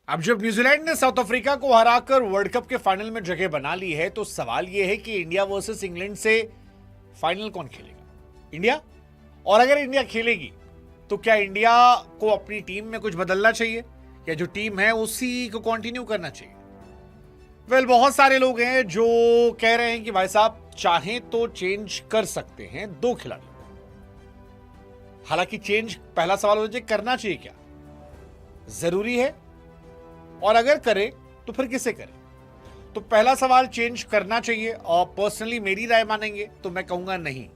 अब जब न्यूजीलैंड ने साउथ अफ्रीका को हराकर वर्ल्ड कप के फाइनल में जगह बना ली है तो सवाल यह है कि इंडिया वर्सेस इंग्लैंड से फाइनल कौन खेलेगा? इंडिया। और अगर इंडिया खेलेगी तो क्या इंडिया को अपनी टीम में कुछ बदलना चाहिए या जो टीम है उसी को कंटिन्यू करना चाहिए? बहुत सारे लोग हैं जो कह रहे हैं कि भाई साहब चाहें तो चेंज कर सकते हैं दो खिलाड़ी। हालांकि चेंज पहला सवाल हो जाए करना चाहिए क्या, जरूरी है, और अगर करे तो फिर किसे करे? तो पहला सवाल चेंज करना चाहिए, और पर्सनली मेरी राय मानेंगे तो मैं कहूंगा नहीं।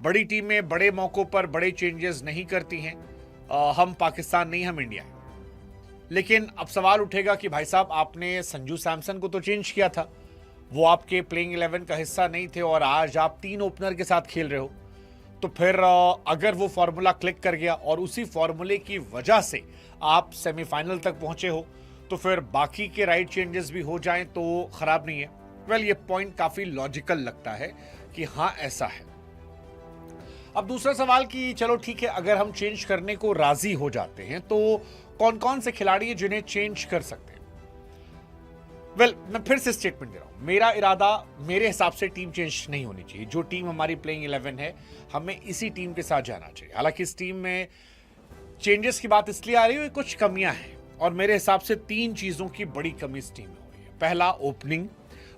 बड़ी टीमें बड़े मौकों पर बड़े चेंजेस नहीं करती हैं। हम पाकिस्तान नहीं, हम इंडिया हैं। लेकिन अब सवाल उठेगा कि भाई साहब आपने संजू सैमसन को तो चेंज किया था, वो आपके प्लेइंग 11 का हिस्सा नहीं थे और आज आप 3 ओपनर के साथ खेल रहे हो। तो फिर अगर वो फॉर्मूला क्लिक कर गया और उसी फॉर्मूले की वजह से आप सेमीफाइनल तक पहुंचे हो तो फिर बाकी के राइट चेंजेस भी हो जाएं तो खराब नहीं है। ये पॉइंट काफी लॉजिकल लगता है कि हाँ ऐसा है। अब दूसरा सवाल कि चलो ठीक है, अगर हम चेंज करने को राजी हो जाते हैं तो कौन कौन से खिलाड़ी हैं जिन्हें चेंज कर सकते हैं? मैं फिर से स्टेटमेंट दे रहा हूं, मेरा इरादा मेरे हिसाब से टीम चेंज नहीं होनी चाहिए। जो टीम हमारी प्लेइंग 11 है हमें इसी टीम के साथ जाना चाहिए। हालांकि इस टीम में चेंजेस की बात इसलिए आ रही है, कुछ कमियां हैं और मेरे हिसाब से 3 चीजों की बड़ी कमी इस टीम में हो रही है। पहला ओपनिंग,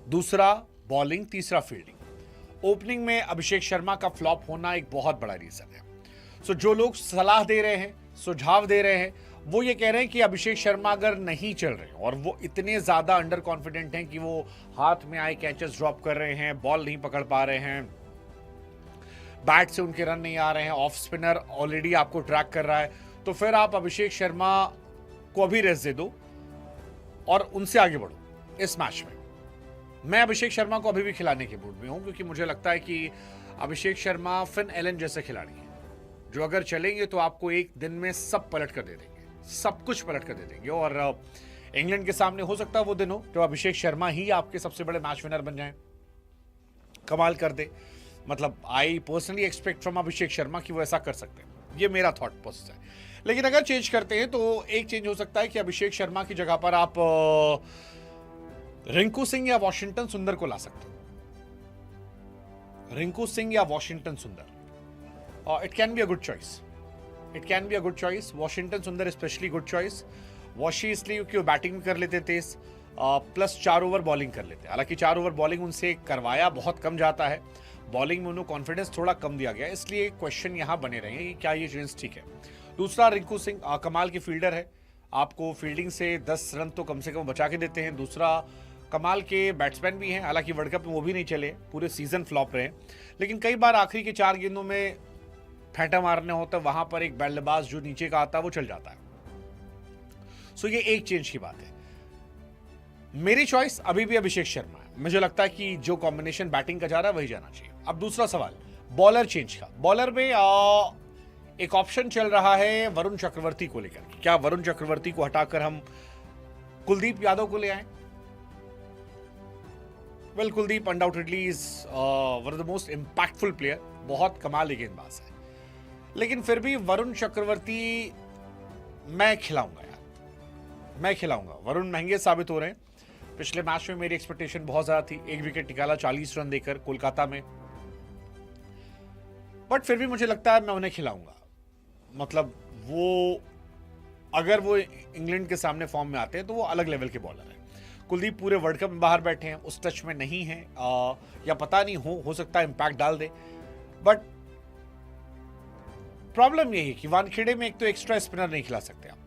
दूसरा बॉलिंग, तीसरा फील्डिंग। ओपनिंग में अभिषेक शर्मा का फ्लॉप होना एक बहुत बड़ा रीजन है। जो लोग सलाह दे रहे हैं, सुझाव दे रहे हैं, वो ये कह रहे हैं कि अभिषेक शर्मा अगर नहीं चल रहे और वो इतने ज्यादा अंडर कॉन्फिडेंट हैं कि वो हाथ में आए कैचेस ड्रॉप कर रहे हैं, बॉल नहीं पकड़ पा रहे हैं, बैट से उनके रन नहीं आ रहे हैं, ऑफ स्पिनर ऑलरेडी आपको ट्रैक कर रहा है, तो फिर आप अभिषेक शर्मा को अभी रेस्ट दे दो और उनसे आगे बढ़ो इस मैच में। मैं अभिषेक शर्मा को अभी भी खिलाने के मूड में हूं क्योंकि मुझे लगता है कि अभिषेक शर्मा फिन एलन जैसे खिलाड़ी हैं जो अगर चलेंगे तो आपको एक दिन में सब पलट कर दे देंगे, सब कुछ पलट कर दे देंगे। और इंग्लैंड के सामने हो सकता है वो दिन हो जब अभिषेक शर्मा ही आपके सबसे बड़े मैच विनर बन जाएं, कमाल कर दे। I personally expect from Abhishek Sharma कि वो ऐसा कर सकते हैं, ये मेरा थॉट प्रोसेस है। लेकिन अगर चेंज करते हैं तो एक चेंज हो सकता है कि अभिषेक शर्मा की जगह पर आप रिंकू सिंह या वॉशिंगटन सुंदर को ला सकते हो। रिंकू सिंह या वॉशिंगटन सुंदर, it can be a good choice, it can be a good choice. Washington सुंदर स्पेशली गुड चॉइस। वॉशी इसलिए क्योंकि वो बैटिंग भी कर लेते तेज, प्लस 4 ओवर बॉलिंग कर लेते। हालांकि 4 ओवर बॉलिंग उनसे करवाया बहुत कम जाता है, बॉलिंग में उन्हें कॉन्फिडेंस थोड़ा कम दिया गया, इसलिए क्वेश्चन यहां बने रहेंगे कि क्या ये चेंज ठीक है। दूसरा, रिंकू सिंह कमाल की फील्डर है, आपको फील्डिंग से 10 रन तो कम से कम बचा के देते हैं। दूसरा, कमाल के बैट्समैन भी हैं, हालांकि वर्ल्ड कप में वो भी नहीं चले, पूरे सीजन फ्लॉप रहे, लेकिन कई बार आखिरी के 4 गेंदों में फेंटा मारने होता है, वहां पर एक बल्लेबाज जो नीचे का आता है वो चल जाता है। ये एक चेंज की बात है। मेरी चॉइस अभी भी अभिषेक शर्मा है। मुझे लगता है कि जो कॉम्बिनेशन बैटिंग का जा रहा है वही जाना चाहिए। अब दूसरा सवाल बॉलर चेंज का। बॉलर में एक ऑप्शन चल रहा है वरुण चक्रवर्ती को लेकर। क्या वरुण चक्रवर्ती को हटाकर हम कुलदीप यादव को ले आए? Kuldeep undoubtedly is one of the most impactful player, बहुत कमाल गेंदबाज है, लेकिन फिर भी वरुण चक्रवर्ती मैं खिलाऊंगा यार, मैं खिलाऊंगा। वरुण महंगे साबित हो रहे हैं। पिछले मैच में मेरी एक्सपेक्टेशन बहुत ज्यादा थी, 1 विकेट निकाला 40 रन देकर कोलकाता में, बट फिर भी मुझे लगता है मैं उन्हें खिलाऊंगा। वो अगर वो इंग्लैंड के सामने फॉर्म में आते हैं तो वो अलग लेवल के बॉलर हैं। कुलदीप पूरे वर्ल्ड कप में बाहर बैठे हैं, उस टच में नहीं है, या पता नहीं हो सकता है इंपैक्ट डाल दे, बट प्रॉब्लम यही है कि वानखेड़े में एक तो एक्स्ट्रा स्पिनर नहीं खिला सकते आप,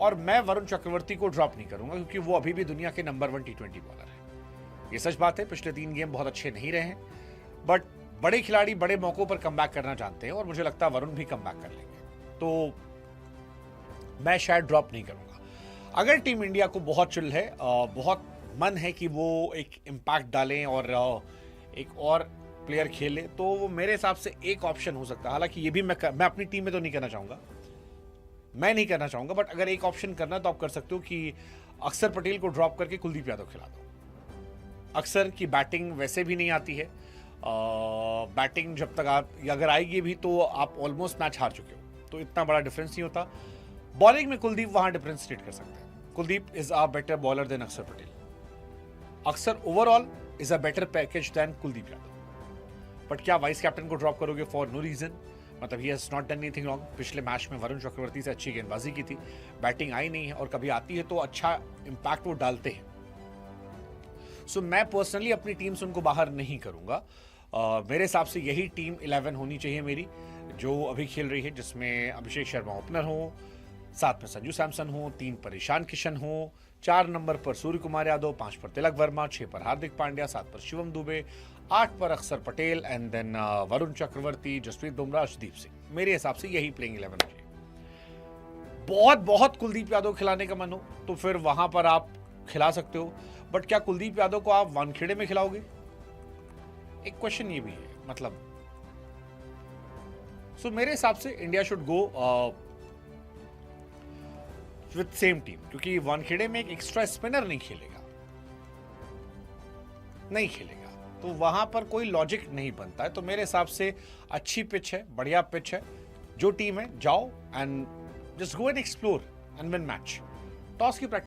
और मैं वरुण चक्रवर्ती को ड्रॉप नहीं करूंगा क्योंकि वो अभी भी दुनिया के नंबर 1 T20 बॉलर है। ये सच बात है, पिछले 3 गेम बहुत अच्छे नहीं रहे हैं, बट बड़े खिलाड़ी बड़े मौकों पर कमबैक करना जानते हैं और मुझे लगता है वरुण भी कमबैक कर लेंगे, तो मैं शायद ड्रॉप नहीं करूंगा। अगर टीम इंडिया को बहुत चिल है, बहुत मन है कि वो एक इम्पैक्ट डालें और एक और प्लेयर खेले, तो वो मेरे हिसाब से एक ऑप्शन हो सकता है। हालांकि ये भी मैं अपनी टीम में तो नहीं करना चाहूंगा, मैं नहीं करना चाहूंगा, बट अगर एक ऑप्शन करना तो आप कर सकते हो कि अक्षर पटेल को ड्रॉप करके कुलदीप यादव खिला दो। अक्षर की बैटिंग वैसे भी नहीं आती है, बैटिंग जब तक आप अगर आएगी भी तो आप ऑलमोस्ट मैच हार चुके हो, तो इतना बड़ा डिफरेंस नहीं होता। बॉलिंग में कुलदीप वहां डिफरेंशिएट कर सकते हैं। Kuldeep is a better bowler than Akshar Patel. Akshar overall is a better package than Kuldeep Yadav. But क्या वाइस कैप्टन को ड्रॉप करोगे फॉर नो रीजन? मतलब he has not done anything wrong. पिछले मैच में वरुण चक्रवर्ती से अच्छी गेंदबाजी की थी, बैटिंग आई नहीं है, और कभी आती है तो अच्छा इंपैक्ट वो डालते हैं। सो मैं पर्सनली अपनी टीम से उनको बाहर नहीं करूंगा। मेरे हिसाब से यही टीम 11 होनी चाहिए मेरी, जो अभी खेल रही है, जिसमें अभिषेक शर्मा ओपनर हो, 7 में संजू सैमसन हो, 3 पर ईशान किशन हो, 4 नंबर पर सूर्य कुमार यादव, 5 पर तिलक वर्मा, 6 पर हार्दिक पांड्या, 7 पर शिवम दुबे, 8 पर अक्षर पटेल एंड देन वरुण चक्रवर्ती, जसप्रीत बुमराह, अर्शदीप सिंह। मेरे हिसाब से यही प्लेइंग 11 है। बहुत बहुत कुलदीप यादव खिलाने का मन हो तो फिर वहां पर आप खिला सकते हो, बट क्या कुलदीप यादव को आप वानखेड़े में खिलाओगे? एक क्वेश्चन ये भी है। मतलब सो मेरे हिसाब से India should go with same team, क्योंकि वानखेड़े में एक एक्स्ट्रा स्पिनर नहीं खेलेगा, तो वहां पर कोई लॉजिक नहीं बनता है। तो मेरे हिसाब से अच्छी पिच है, बढ़िया पिच है, जो टीम है जाओ and just go and explore and win match. Toss की प्रैक्टिस